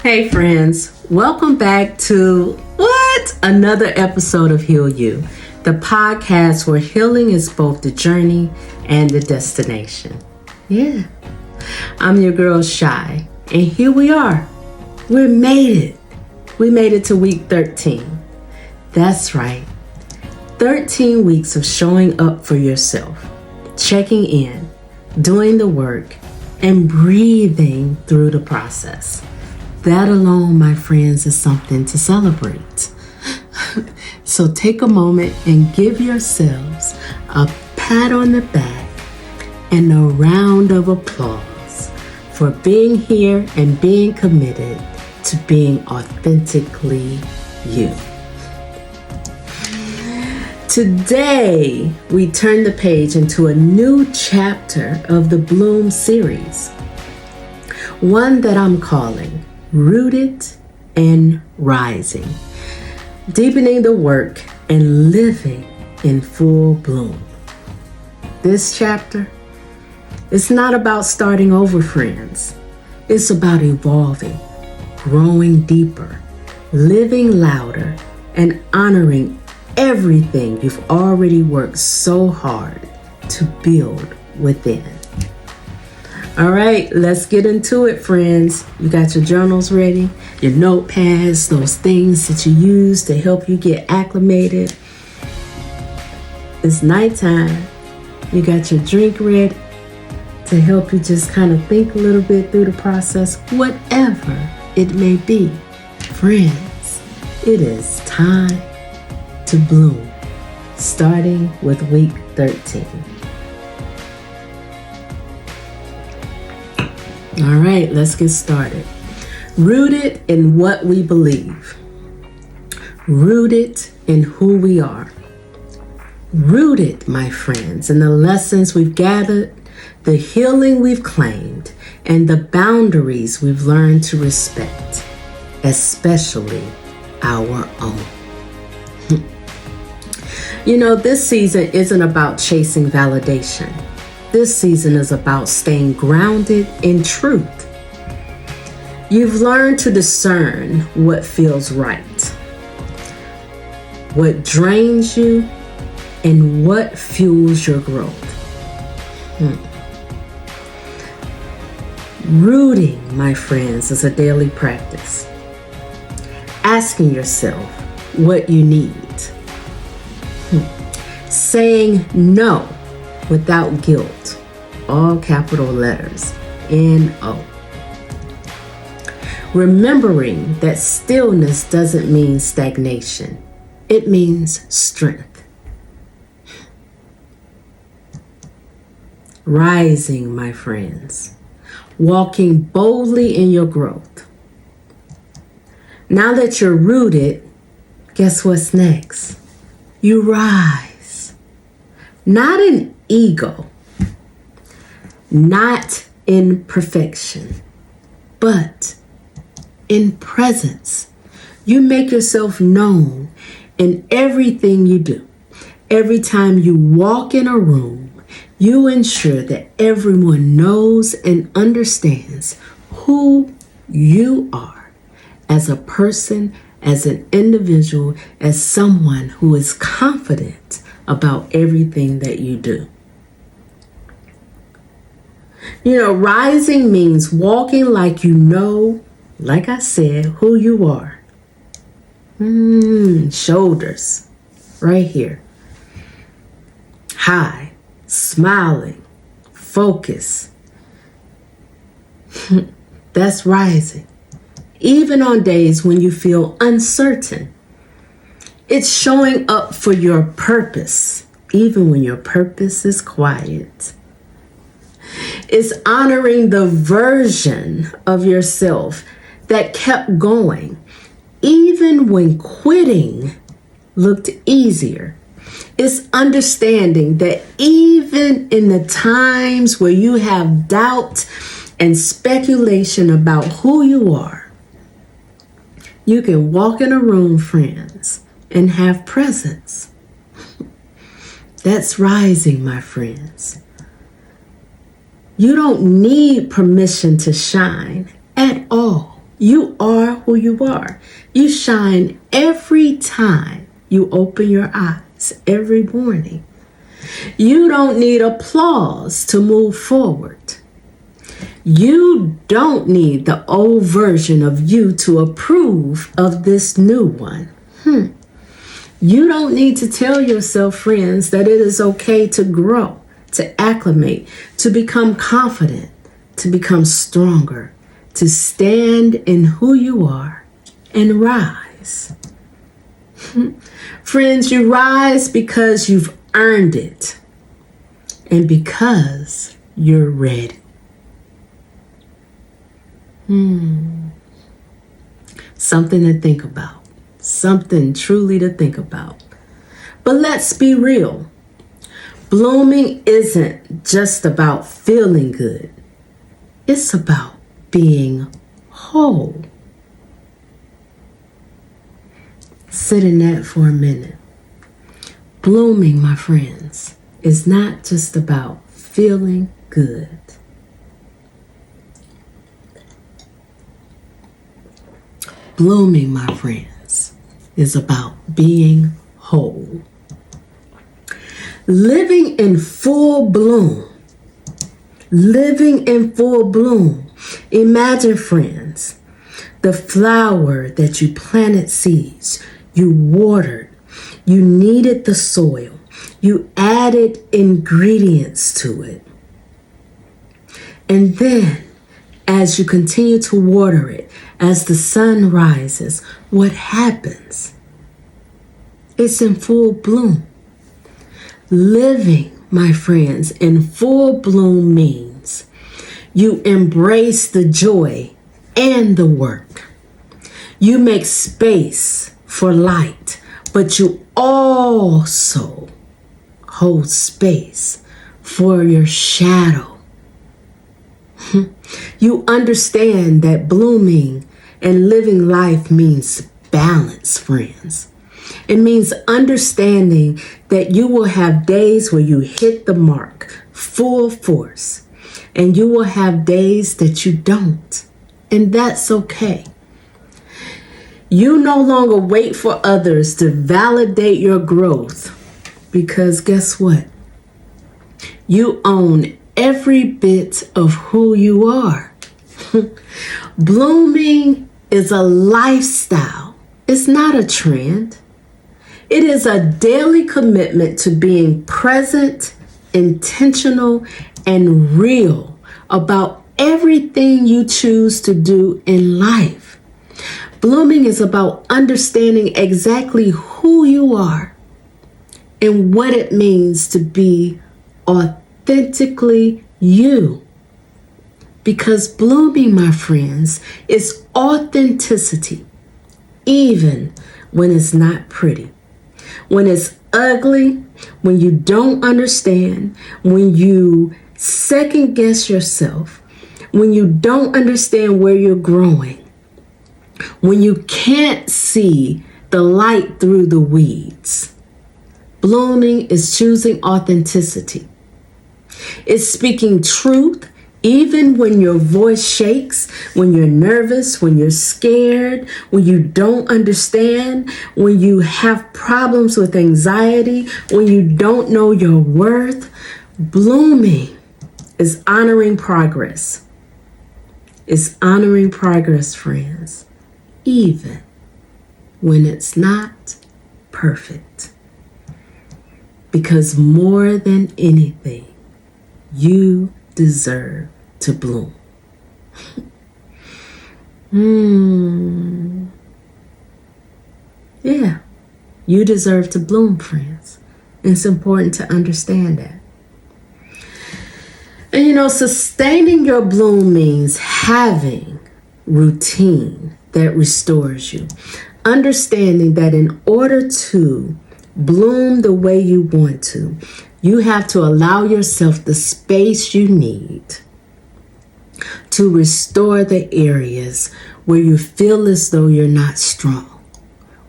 Hey friends, welcome back to another episode of Heal You, the podcast where healing is both the journey and the destination. Yeah, I'm your girl Shai, and here we are. We made it. We made it to week 13. That's right. 13 weeks of showing up for yourself, checking in, doing the work, and breathing through the process. That alone, my friends, is something to celebrate. So take a moment and give yourselves a pat on the back and a round of applause for being here and being committed to being authentically you. Today, we turn the page into a new chapter of the Bloom series, one that I'm calling Rooted and Rising, Deepening the Work and Living in Full Bloom. This chapter, it's not about starting over, friends. It's about evolving, growing deeper, living louder, and honoring everything you've already worked so hard to build within. All right, let's get into it, friends. You got your journals ready, your notepads, those things that you use to help you get acclimated. It's nighttime. You got your drink ready to help you just kind of think a little bit through the process, whatever it may be. Friends, it is time to bloom, starting with week 13. All right, let's get started. Rooted in what we believe. Rooted in who we are. Rooted, my friends, in the lessons we've gathered, the healing we've claimed, and the boundaries we've learned to respect, especially our own. You know, this season isn't about chasing validation. This season is about staying grounded in truth. You've learned to discern what feels right, what drains you, and what fuels your growth. Rooting, my friends, is a daily practice. Asking yourself what you need. Saying no without guilt, all capital letters, N-O. Remembering that stillness doesn't mean stagnation. It means strength. Rising, my friends. Walking boldly in your growth. Now that you're rooted, guess what's next? You rise. Not in ego, not in perfection, but in presence. You make yourself known in everything you do. Every time you walk in a room, you ensure that everyone knows and understands who you are as a person, as an individual, as someone who is confident about everything that you do. You know, rising means walking like you know, like I said, who you are. Shoulders, right here. High, smiling, focus. That's rising. Even on days when you feel uncertain. It's showing up for your purpose, even when your purpose is quiet. It's honoring the version of yourself that kept going, even when quitting looked easier. It's understanding that even in the times where you have doubt and speculation about who you are, you can walk in a room, friends, and have presence. That's rising, my friends. You don't need permission to shine at all. You are who you are. You shine every time you open your eyes every morning. You don't need applause to move forward. You don't need the old version of you to approve of this new one. You don't need to tell yourself, friends, that it is okay to grow, to acclimate, to become confident, to become stronger, to stand in who you are and rise. Friends, you rise because you've earned it and because you're ready. Something to think about. Something truly to think about. But let's be real. Blooming isn't just about feeling good. It's about being whole. Sit in that for a minute. Blooming, my friends, is not just about feeling good. Blooming, my friends, is about being whole. Living in full bloom. Living in full bloom. Imagine, friends, the flower that you planted seeds, you watered, you kneaded the soil, you added ingredients to it. And then, as you continue to water it, as the sun rises, what happens? It's in full bloom. Living, my friends, in full bloom means you embrace the joy and the work. You make space for light, but you also hold space for your shadow. You understand that blooming and living life means balance, friends. It means understanding that you will have days where you hit the mark full force, and you will have days that you don't, and that's okay. You no longer wait for others to validate your growth, because guess what? You own every bit of who you are. Blooming is a lifestyle. It's not a trend. It is a daily commitment to being present, intentional, and real about everything you choose to do in life. Blooming is about understanding exactly who you are and what it means to be authentically you. Because blooming, my friends, is authenticity, even when it's not pretty, when it's ugly, when you don't understand, when you second guess yourself, when you don't understand where you're growing, when you can't see the light through the weeds. Blooming is choosing authenticity. It's speaking truth even when your voice shakes, when you're nervous, when you're scared, when you don't understand, when you have problems with anxiety, when you don't know your worth. Blooming is honoring progress. It's honoring progress, friends, even when it's not perfect. Because more than anything, you deserve to bloom. Yeah, you deserve to bloom, friends. It's important to understand that. And sustaining your bloom means having routine that restores you. Understanding that in order to bloom the way you want to, you have to allow yourself the space you need to restore the areas where you feel as though you're not strong,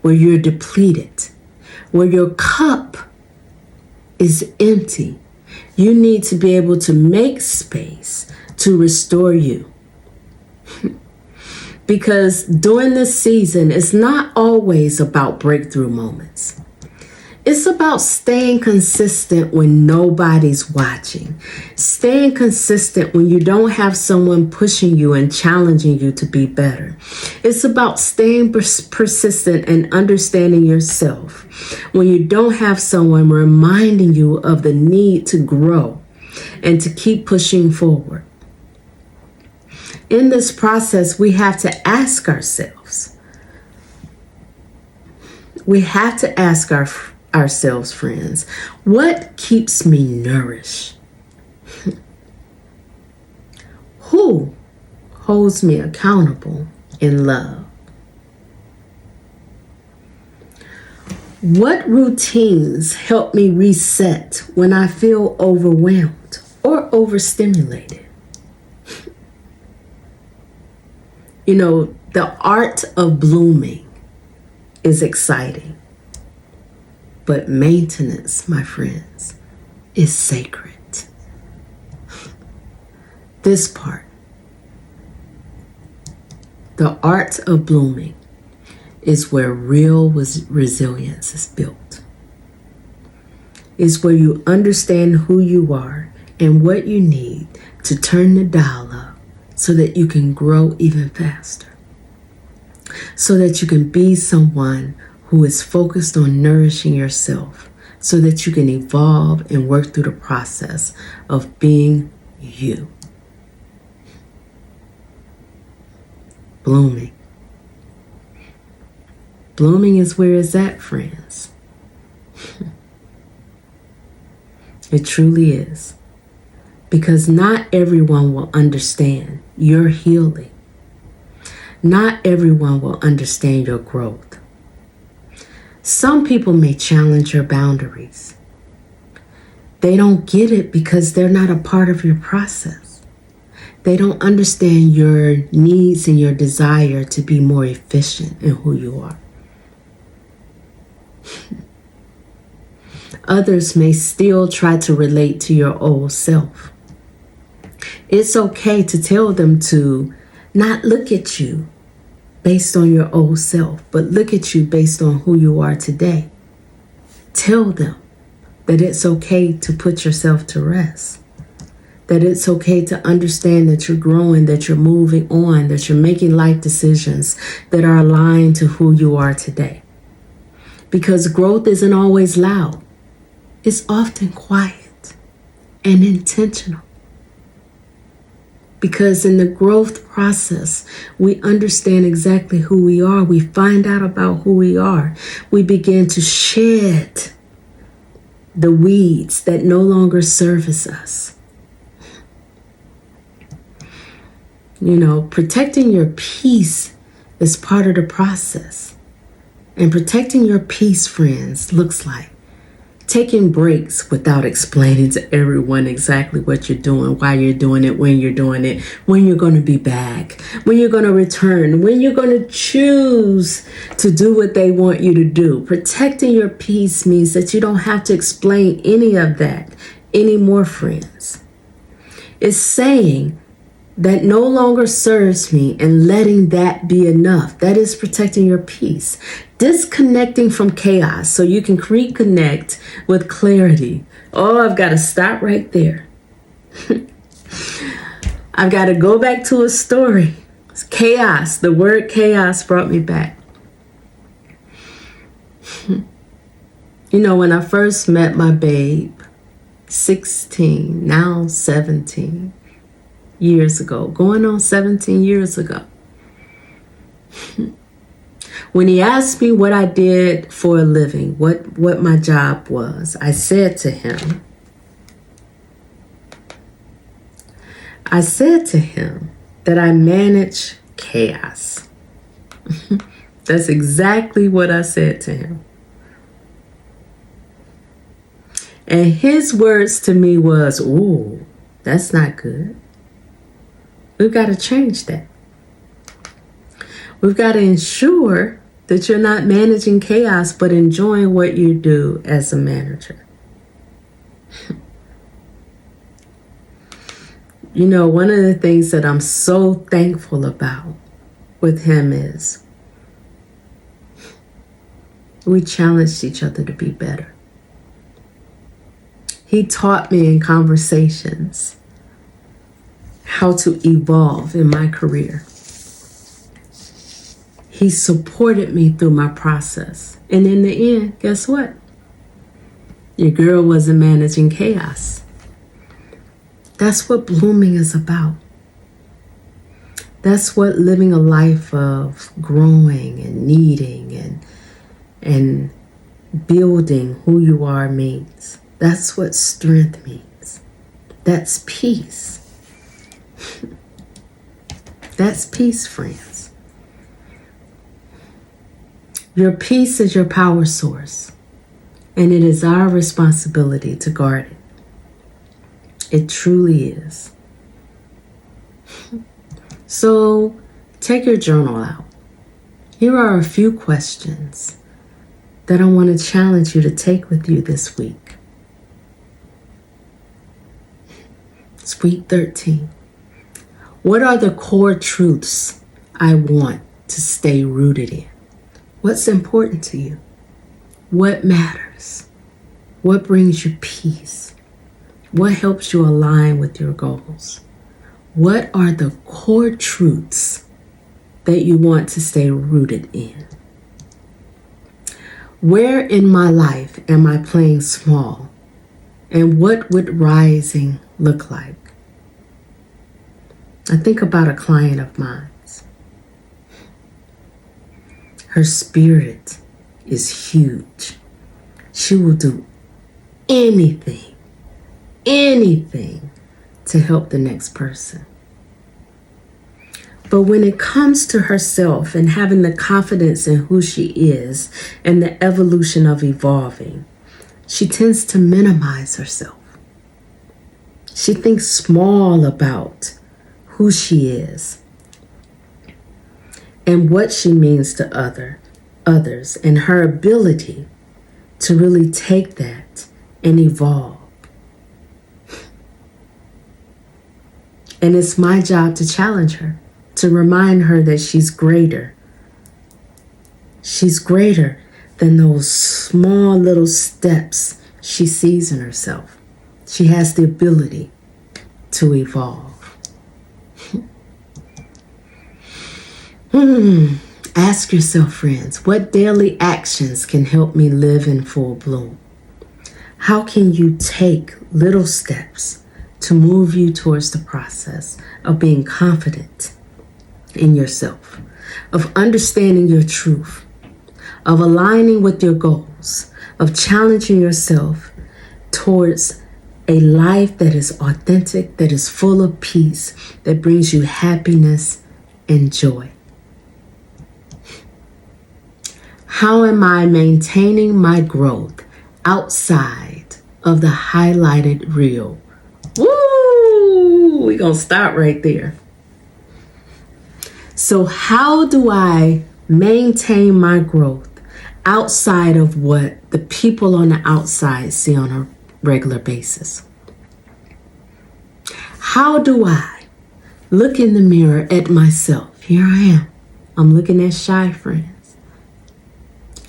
where you're depleted, where your cup is empty. You need to be able to make space to restore you. Because during this season, it's not always about breakthrough moments. It's about staying consistent when nobody's watching. Staying consistent when you don't have someone pushing you and challenging you to be better. It's about staying persistent and understanding yourself when you don't have someone reminding you of the need to grow and to keep pushing forward. In this process, we have to ask ourselves. We have to ask ourselves, friends, what keeps me nourished? Who holds me accountable in love? What routines help me reset when I feel overwhelmed or overstimulated? You know, the art of blooming is exciting, but maintenance, my friends, is sacred. This part, the art of blooming, is where real resilience is built. It's where you understand who you are and what you need to turn the dial up so that you can grow even faster. So that you can be someone who is focused on nourishing yourself so that you can evolve and work through the process of being you. Blooming. Blooming is where it's at, friends. It truly is. Because not everyone will understand your healing. Not everyone will understand your growth. Some people may challenge your boundaries. They don't get it because they're not a part of your process. They don't understand your needs and your desire to be more efficient in who you are. Others may still try to relate to your old self. It's okay to tell them to not look at you based on your old self, but look at you based on who you are today. Tell them that it's okay to put yourself to rest. That it's okay to understand that you're growing, that you're moving on, that you're making life decisions that are aligned to who you are today. Because growth isn't always loud. It's often quiet and intentional. Because in the growth process, we understand exactly who we are. We find out about who we are. We begin to shed the weeds that no longer service us. You know, protecting your peace is part of the process. And protecting your peace, friends, looks like taking breaks without explaining to everyone exactly what you're doing, why you're doing it, when you're going to be back, when you're going to return, when you're going to choose to do what they want you to do. Protecting your peace means that you don't have to explain any of that anymore, friends. It's saying that no longer serves me and letting that be enough. That is protecting your peace. Disconnecting from chaos so you can reconnect with clarity. Oh, I've got to stop right there. I've got to go back to a story. It's chaos. The word chaos brought me back. You know, when I first met my babe, 16, now 17 years ago, going on 17 years ago. When he asked me what I did for a living, what my job was, I said to him that I manage chaos. That's exactly what I said to him. And his words to me was, "Ooh, that's not good. We've got to change that. We've got to ensure that you're not managing chaos, but enjoying what you do as a manager." You know, one of the things that I'm so thankful about with him is we challenged each other to be better. He taught me in conversations how to evolve in my career. He supported me through my process. And in the end, guess what? Your girl wasn't managing chaos. That's what blooming is about. That's what living a life of growing and needing and building who you are means. That's what strength means. That's peace. That's peace, friends. Your peace is your power source, and it is our responsibility to guard it. It truly is. So take your journal out. Here are a few questions that I want to challenge you to take with you this week. Week 13. What are the core truths I want to stay rooted in? What's important to you? What matters? What brings you peace? What helps you align with your goals? What are the core truths that you want to stay rooted in? Where in my life am I playing small? And what would rising look like? I think about a client of mine. Her spirit is huge. She will do anything to help the next person. But when it comes to herself and having the confidence in who she is and the evolution of evolving, she tends to minimize herself. She thinks small about who she is and what she means to others and her ability to really take that and evolve. And it's my job to challenge her, to remind her that she's greater. She's greater than those small little steps she sees in herself. She has the ability to evolve. Ask yourself, friends, what daily actions can help me live in full bloom? How can you take little steps to move you towards the process of being confident in yourself, of understanding your truth, of aligning with your goals, of challenging yourself towards a life that is authentic, that is full of peace, that brings you happiness and joy? How am I maintaining my growth outside of the highlighted reel? Woo! We're going to stop right there. So how do I maintain my growth outside of what the people on the outside see on a regular basis? How do I look in the mirror at myself? Here I am. I'm looking at Shai, friends.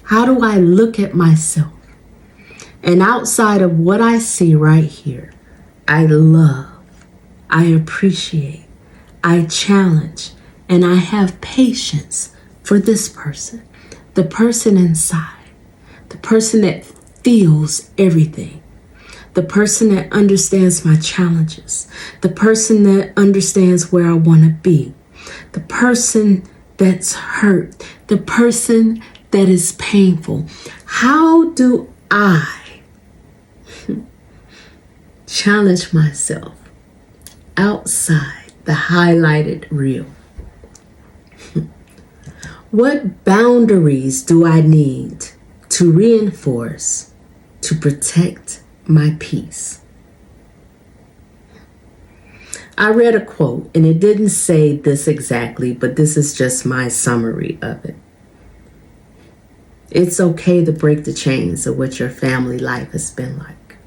How do I look at myself? And outside of what I see right here, I love, I appreciate, I challenge, and I have patience for this person, the person inside, the person that feels everything, the person that understands my challenges, the person that understands where I want to be, the person that's hurt, the person that is painful. How do I challenge myself outside the highlighted reel? What boundaries do I need to reinforce to protect my peace? I read a quote, and it didn't say this exactly, but this is just my summary of it. It's okay to break the chains of what your family life has been like.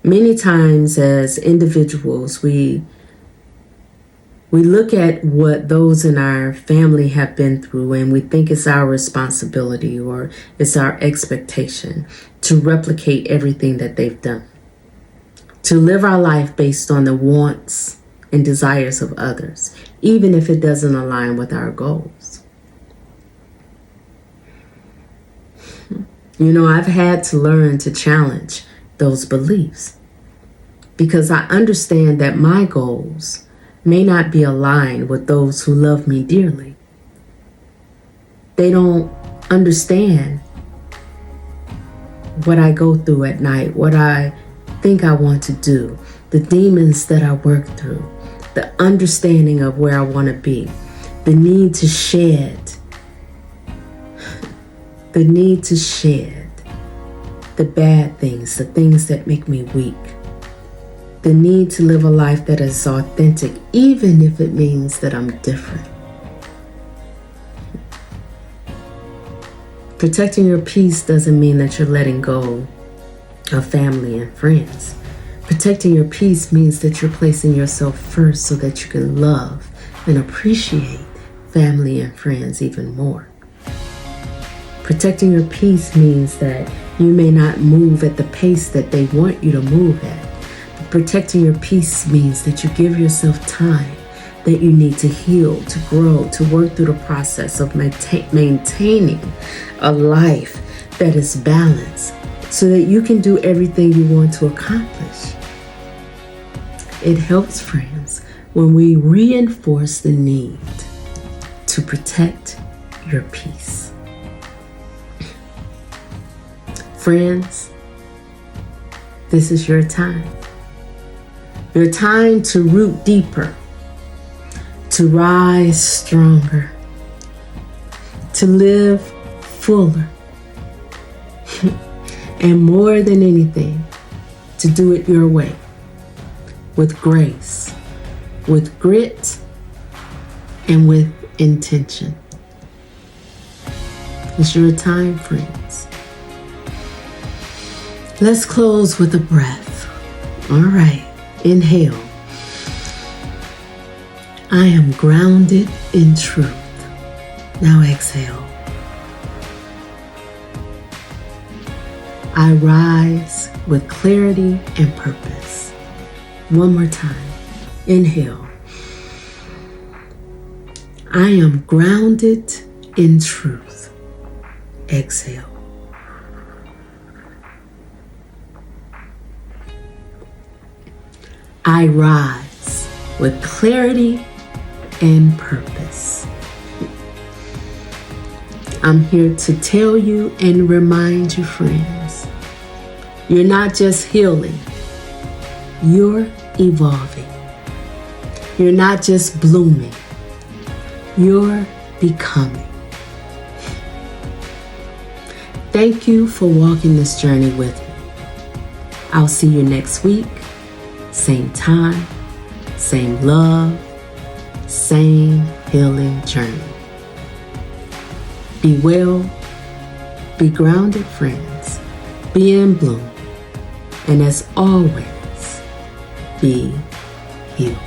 Many times as individuals, we We look at what those in our family have been through and we think it's our responsibility or it's our expectation to replicate everything that they've done. To live our life based on the wants and desires of others, even if it doesn't align with our goals. I've had to learn to challenge those beliefs because I understand that my goals may not be aligned with those who love me dearly. They don't understand what I go through at night, what I think I want to do, the demons that I work through, the understanding of where I want to be, the need to shed the bad things, the things that make me weak. The need to live a life that is authentic, even if it means that I'm different. Protecting your peace doesn't mean that you're letting go of family and friends. Protecting your peace means that you're placing yourself first so that you can love and appreciate family and friends even more. Protecting your peace means that you may not move at the pace that they want you to move at. Protecting your peace means that you give yourself time that you need to heal, to grow, to work through the process of maintaining a life that is balanced so that you can do everything you want to accomplish. It helps, friends, when we reinforce the need to protect your peace. Friends, this is your time. Your time to root deeper, to rise stronger, to live fuller, and more than anything, to do it your way, with grace, with grit, and with intention. It's your time, friends. Let's close with a breath. All right. Inhale. I am grounded in truth. Now exhale. I rise with clarity and purpose. One more time. Inhale. I am grounded in truth. Exhale. I rise with clarity and purpose. I'm here to tell you and remind you, friends, you're not just healing, you're evolving. You're not just blooming, you're becoming. Thank you for walking this journey with me. I'll see you next week. Same time, same love, same healing journey. Be well, be grounded, friends, be in bloom, and as always, be healed.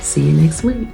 See you next week.